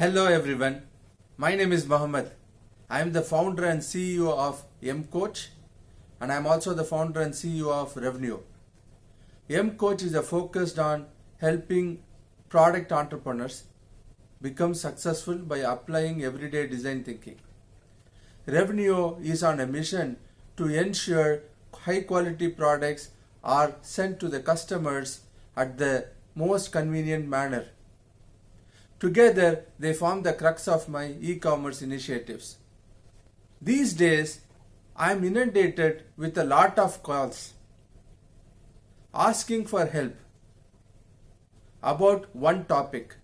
Hello everyone, my name is Mohammed. I am the founder and CEO of M Coach, and I am also the founder and CEO of Revenue. M Coach is focused on helping product entrepreneurs become successful by applying everyday design thinking. Revenue is on a mission to ensure high quality products are sent to the customers at the most convenient manner. Together, they form the crux of my e-commerce initiatives. These days, I am inundated with a lot of calls asking for help about one topic,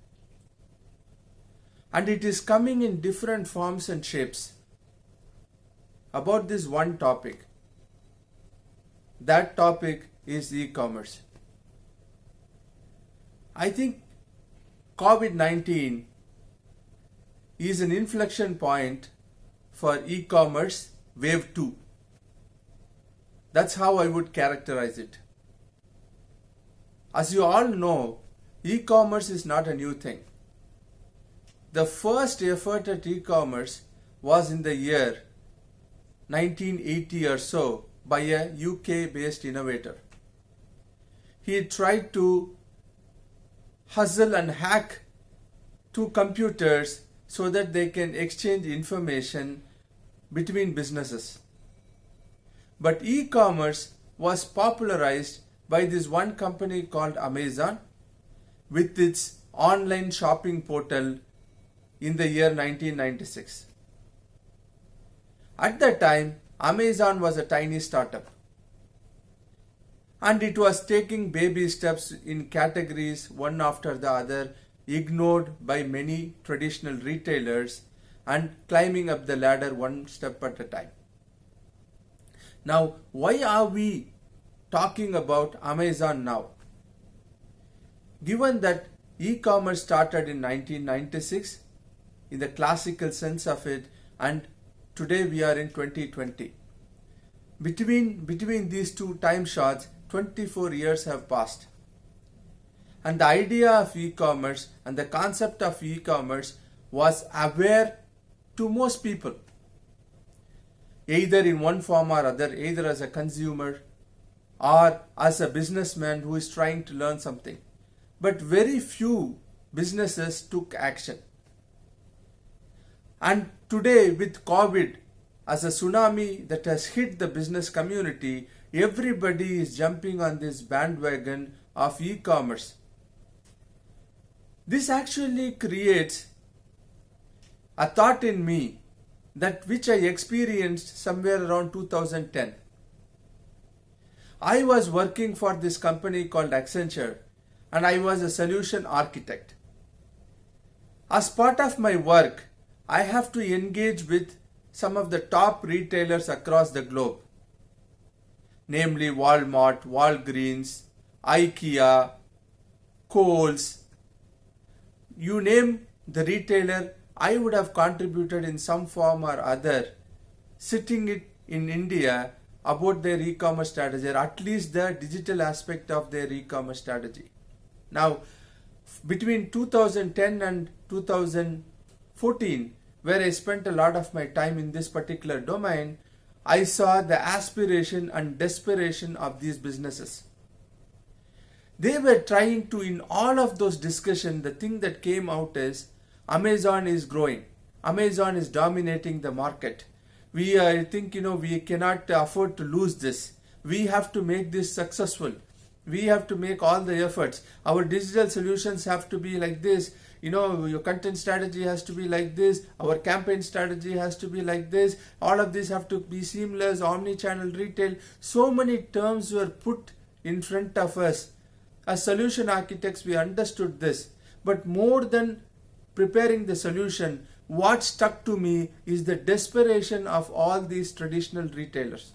and it is coming in different forms and shapes. About this one topic, that topic is e-commerce. I think COVID-19 is an inflection point for e-commerce wave 2. That's how I would characterize it. As you all know, e-commerce is not a new thing. The first effort at e-commerce was in the year 1980 or so by a UK-based innovator. He tried to hustle and hack two computers so that they can exchange information between businesses. But e-commerce was popularized by this one company called Amazon with its online shopping portal in the year 1996. At that time, Amazon was a tiny startup, and it was taking baby steps in categories one after the other, ignored by many traditional retailers, and climbing up the ladder one step at a time. Now, why are we talking about Amazon now? Given that e-commerce started in 1996 in the classical sense of it, and today we are in 2020. Between these two time shots, 24 years have passed. And the idea of e-commerce and the concept of e-commerce was aware to most people, either in one form or other, either as a consumer or as a businessman who is trying to learn something. But very few businesses took action. And today, with COVID as a tsunami that has hit the business community, everybody is jumping on this bandwagon of e-commerce. This actually creates a thought in me that which I experienced somewhere around 2010. I was working for this company called Accenture, and I was a solution architect. As part of my work, I have to engage with some of the top retailers across the globe, namely Walmart, Walgreens, IKEA, Kohl's. You name the retailer, I would have contributed in some form or other, sitting it in India about their e-commerce strategy, or at least the digital aspect of their e-commerce strategy. Now, between 2010 and 2014, where I spent a lot of my time in this particular domain, I saw the aspiration and desperation of these businesses. They were trying to, in all of those discussions, the thing that came out is Amazon is growing. Amazon is dominating the market. I think we cannot afford to lose this. We have to make this successful. We have to make all the efforts. Our digital solutions have to be like this. Your content strategy has to be like this. Our campaign strategy has to be like this. All of this have to be seamless, omni-channel retail. So many terms were put in front of us. As solution architects, we understood this. But more than preparing the solution, what stuck to me is the desperation of all these traditional retailers.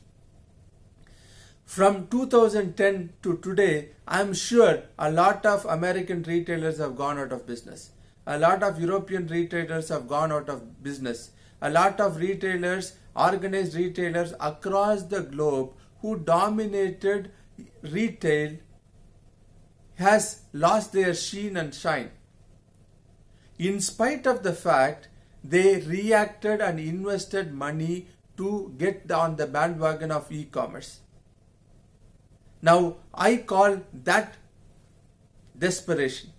From 2010 to today, I'm sure a lot of American retailers have gone out of business. A lot of European retailers have gone out of business. A lot of retailers, organized retailers across the globe who dominated retail has lost their sheen and shine. in spite of the fact they reacted and invested money to get on the bandwagon of e-commerce. Now, I call that desperation.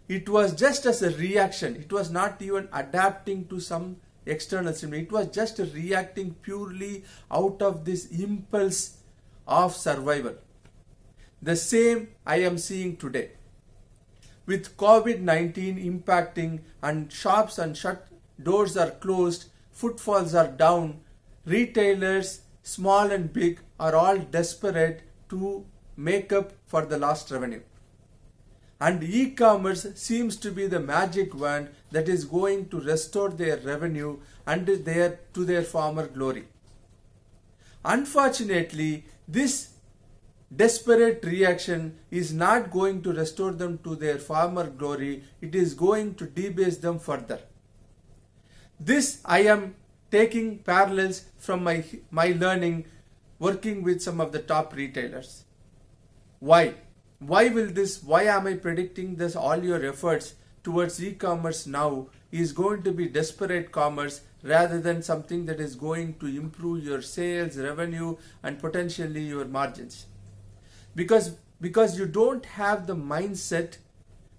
It was just as a reaction. It was not even adapting to some external stimuli. It was just reacting purely out of this impulse of survival. The same I am seeing today. With COVID-19 impacting and shops and doors are closed, footfalls are down, retailers, small and big, are all desperate to make up for the lost revenue. And e-commerce seems to be the magic wand that is going to restore their revenue and to their former glory. Unfortunately, this desperate reaction is not going to restore them to their former glory. It is going to debase them further. This I am taking parallels from my learning working with some of the top retailers. Why? Why am I predicting this? All your efforts towards e-commerce now is going to be desperate commerce rather than something that is going to improve your sales, revenue, and potentially your margins. Because you don't have the mindset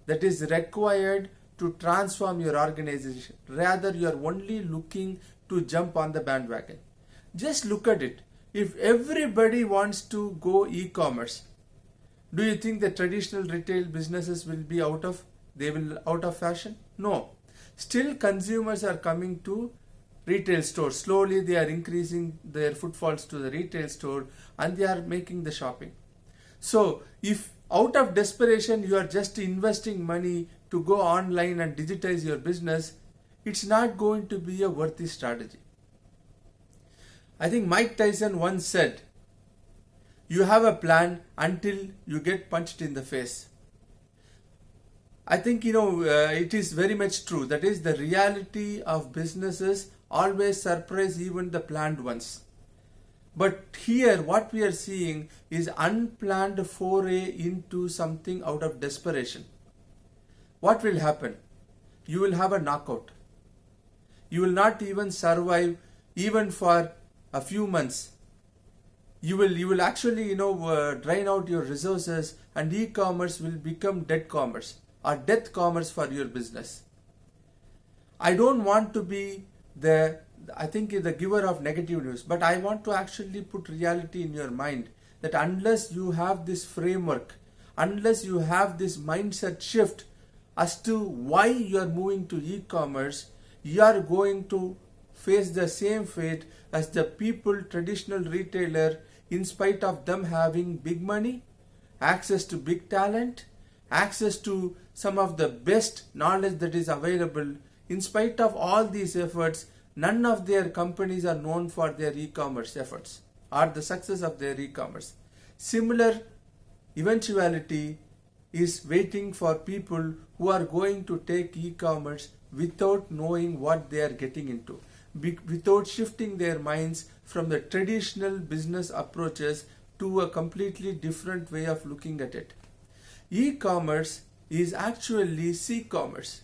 that is required to transform your organization. Rather, you are only looking to jump on the bandwagon. Just look at it. If everybody wants to go e-commerce, do you think the traditional retail businesses will be out of fashion? No. Still consumers are coming to retail stores. Slowly they are increasing their footfalls to the retail store and they are making the shopping. So if out of desperation you are just investing money to go online and digitize your business, it's not going to be a worthy strategy. I think Mike Tyson once said, you have a plan until you get punched in the face. I think, it is very much true. That is, the reality of businesses always surprise even the planned ones. But here what we are seeing is unplanned foray into something out of desperation. What will happen? You will have a knockout. You will not even survive even for a few months. You will actually drain out your resources, and e-commerce will become dead commerce or death commerce for your business. I don't want to be the giver of negative news, but I want to actually put reality in your mind that unless you have this framework, unless you have this mindset shift as to why you are moving to e-commerce, you are going to face the same fate as the traditional retailer, in spite of them having big money, access to big talent, access to some of the best knowledge that is available. In spite of all these efforts, none of their companies are known for their e-commerce efforts or the success of their e-commerce. Similar eventuality is waiting for people who are going to take e-commerce without knowing what they are getting into, without shifting their minds from the traditional business approaches to a completely different way of looking at it. E-commerce is actually C-commerce.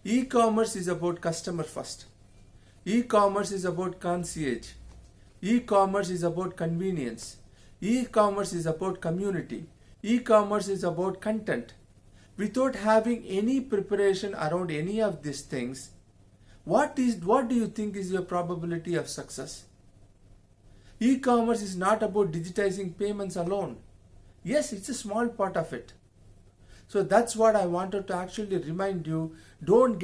E-commerce is about customer first. E-commerce is about concierge. E-commerce is about convenience. E-commerce is about community. E-commerce is about content. Without having any preparation around any of these things, what do you think is your probability of success? E-commerce is not about digitizing payments alone. Yes, it's a small part of it. So that's what I wanted to actually remind you. Don't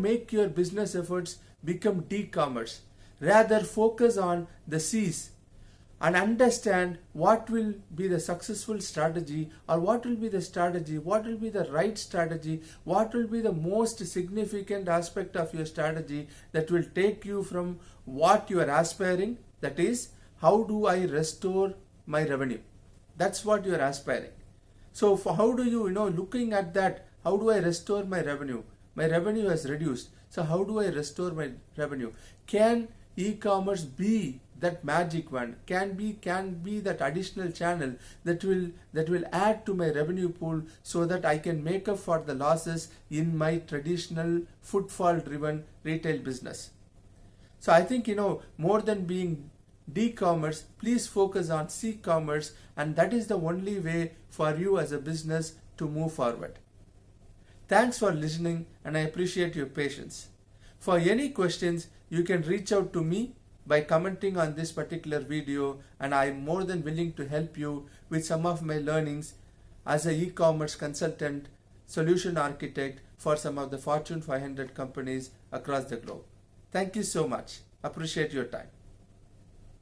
make your business efforts become D-commerce. Rather focus on the C's and understand what will be the successful strategy, or what will be the strategy, what will be the right strategy, what will be the most significant aspect of your strategy that will take you from what you are aspiring, that is, how do I restore my revenue? That's what you are aspiring. So how do you, looking at that, how do I restore my revenue? My revenue has reduced. So how do I restore my revenue? Can e-commerce be that magic wand, can be that additional channel that will add to my revenue pool, so that I can make up for the losses in my traditional footfall driven retail business. So I think, more than being D-commerce, please focus on C-commerce, and that is the only way for you as a business to move forward. Thanks for listening, and I appreciate your patience. For any questions, you can reach out to me by commenting on this particular video, and I am more than willing to help you with some of my learnings as an e-commerce consultant, solution architect for some of the Fortune 500 companies across the globe. Thank you so much. Appreciate your time.